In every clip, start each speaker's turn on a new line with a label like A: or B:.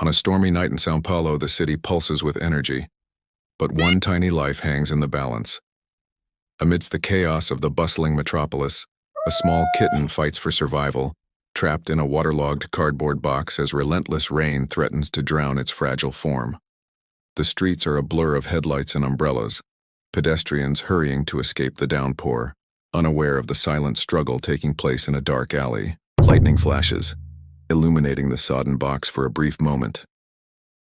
A: On a stormy night in São Paulo, the city pulses with energy, but one tiny life hangs in the balance. Amidst the chaos of the bustling metropolis, a small kitten fights for survival, trapped in a waterlogged cardboard box as relentless rain threatens to drown its fragile form. The streets are a blur of headlights and umbrellas, pedestrians hurrying to escape the downpour, unaware of the silent struggle taking place in a dark alley. Lightning flashes, illuminating the sodden box for a brief moment.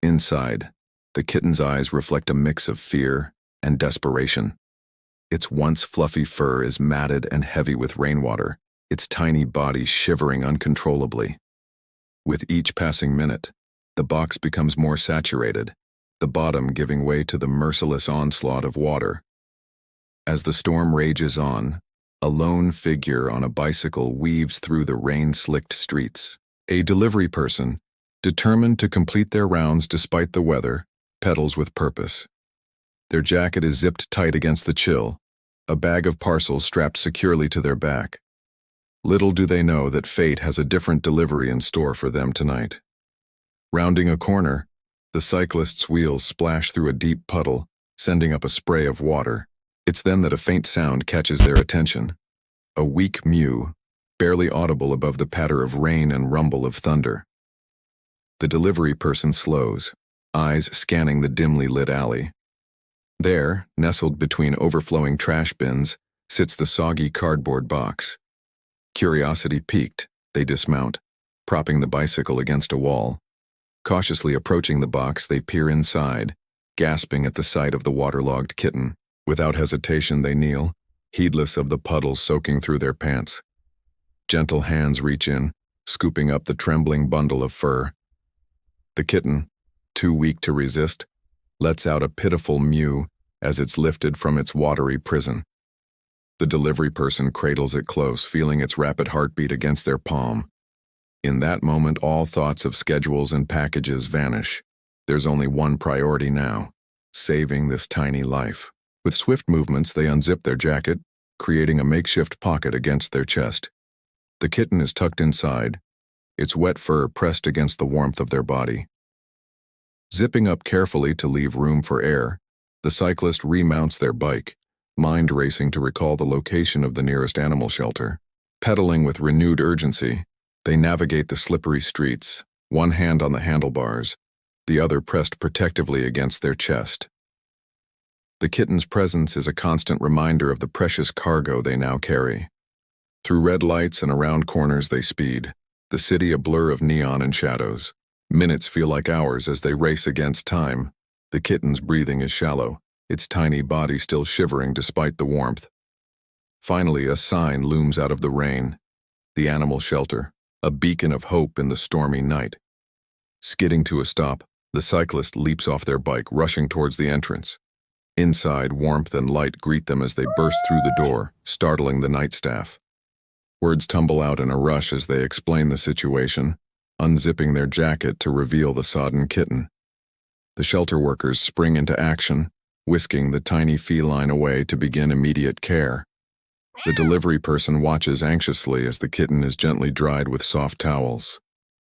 A: Inside, the kitten's eyes reflect a mix of fear and desperation. Its once fluffy fur is matted and heavy with rainwater, its tiny body shivering uncontrollably. With each passing minute, the box becomes more saturated, the bottom giving way to the merciless onslaught of water. As the storm rages on, a lone figure on a bicycle weaves through the rain-slicked streets. A delivery person, determined to complete their rounds despite the weather, pedals with purpose. Their jacket is zipped tight against the chill, a bag of parcels strapped securely to their back. Little do they know that fate has a different delivery in store for them tonight. Rounding a corner, the cyclist's wheels splash through a deep puddle, sending up a spray of water. It's then that a faint sound catches their attention. A weak mew, barely audible above the patter of rain and rumble of thunder. The delivery person slows, eyes scanning the dimly lit alley. There, nestled between overflowing trash bins, sits the soggy cardboard box. Curiosity piqued, they dismount, propping the bicycle against a wall. Cautiously approaching the box, they peer inside, gasping at the sight of the waterlogged kitten. Without hesitation, they kneel, heedless of the puddles soaking through their pants. Gentle hands reach in, scooping up the trembling bundle of fur. The kitten, too weak to resist, lets out a pitiful mew as it's lifted from its watery prison. The delivery person cradles it close, feeling its rapid heartbeat against their palm. In that moment, all thoughts of schedules and packages vanish. There's only one priority now: saving this tiny life. With swift movements, they unzip their jacket, creating a makeshift pocket against their chest. The kitten is tucked inside, its wet fur pressed against the warmth of their body. Zipping up carefully to leave room for air, the cyclist remounts their bike, mind racing to recall the location of the nearest animal shelter. Pedaling with renewed urgency, they navigate the slippery streets, one hand on the handlebars, the other pressed protectively against their chest. The kitten's presence is a constant reminder of the precious cargo they now carry. Through red lights and around corners they speed, the city a blur of neon and shadows. Minutes feel like hours as they race against time. The kitten's breathing is shallow, its tiny body still shivering despite the warmth. Finally, a sign looms out of the rain. The animal shelter, a beacon of hope in the stormy night. Skidding to a stop, the cyclist leaps off their bike, rushing towards the entrance. Inside, warmth and light greet them as they burst through the door, startling the night staff. Words tumble out in a rush as they explain the situation, unzipping their jacket to reveal the sodden kitten. The shelter workers spring into action, whisking the tiny feline away to begin immediate care. The delivery person watches anxiously as the kitten is gently dried with soft towels,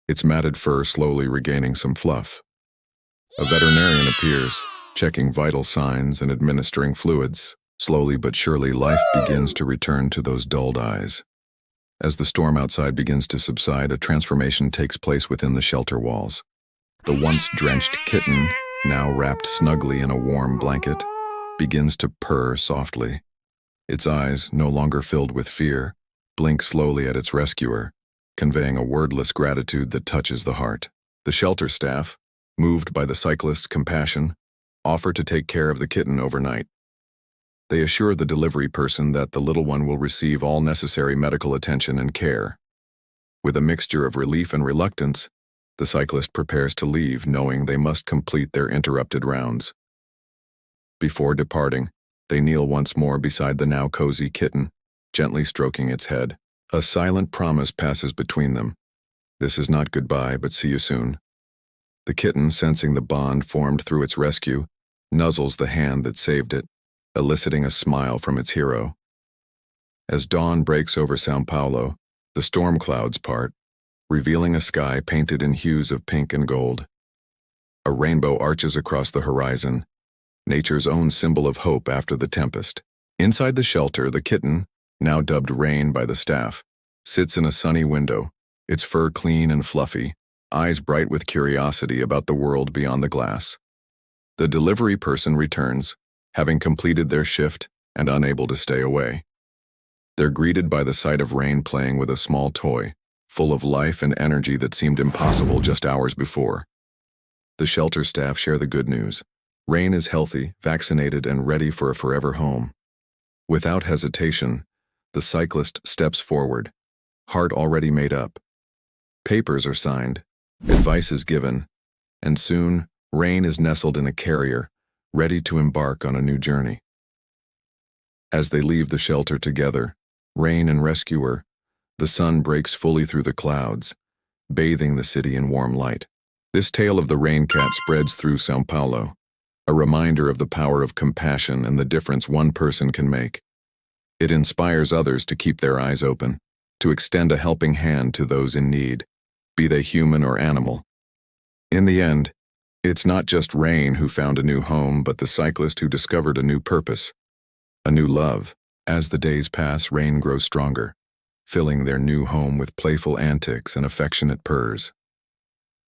A: its matted fur slowly regaining some fluff. A veterinarian appears, checking vital signs and administering fluids. Slowly but surely, life begins to return to those dulled eyes. As the storm outside begins to subside, a transformation takes place within the shelter walls. The once drenched kitten, now wrapped snugly in a warm blanket, begins to purr softly. Its eyes, no longer filled with fear, blink slowly at its rescuer, conveying a wordless gratitude that touches the heart. The shelter staff, moved by the cyclist's compassion, offer to take care of the kitten overnight. They assure the delivery person that the little one will receive all necessary medical attention and care. With a mixture of relief and reluctance, the cyclist prepares to leave, knowing they must complete their interrupted rounds. Before departing, they kneel once more beside the now cozy kitten, gently stroking its head. A silent promise passes between them. This is not goodbye, but see you soon. The kitten, sensing the bond formed through its rescue, nuzzles the hand that saved it, eliciting a smile from its hero. As dawn breaks over São Paulo, the storm clouds part, revealing a sky painted in hues of pink and gold. A rainbow arches across the horizon, nature's own symbol of hope after the tempest. Inside the shelter, the kitten, now dubbed Rain by the staff, sits in a sunny window, its fur clean and fluffy, eyes bright with curiosity about the world beyond the glass. The delivery person returns, having completed their shift and unable to stay away. They're greeted by the sight of Rain playing with a small toy, full of life and energy that seemed impossible just hours before. The shelter staff share the good news. Rain is healthy, vaccinated, and ready for a forever home. Without hesitation, the cyclist steps forward, heart already made up. Papers are signed, advice is given, and soon, Rain is nestled in a carrier, ready to embark on a new journey. As they leave the shelter together, Rain and rescuer, the sun breaks fully through the clouds, bathing the city in warm light. This tale of the rain cat spreads through São Paulo, a reminder of the power of compassion and the difference one person can make. It inspires others to keep their eyes open, to extend a helping hand to those in need, be they human or animal. In the end, it's not just Rain who found a new home, but the cyclist who discovered a new purpose, a new love. As the days pass, Rain grows stronger, filling their new home with playful antics and affectionate purrs.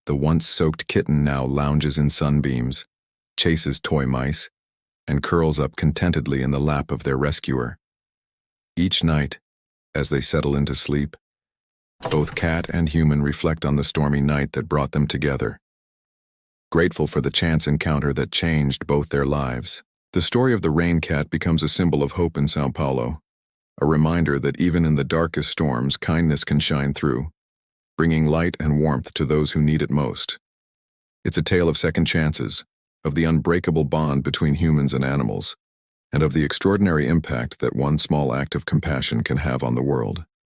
A: The once soaked kitten now lounges in sunbeams, chases toy mice, and curls up contentedly in the lap of their rescuer. Each night, as they settle into sleep, both cat and human reflect on the stormy night that brought them together, grateful for the chance encounter that changed both their lives. The story of the rain cat becomes a symbol of hope in São Paulo, a reminder that even in the darkest storms, kindness can shine through, bringing light and warmth to those who need it most. It's a tale of second chances, of the unbreakable bond between humans and animals, and of the extraordinary impact that one small act of compassion can have on the world.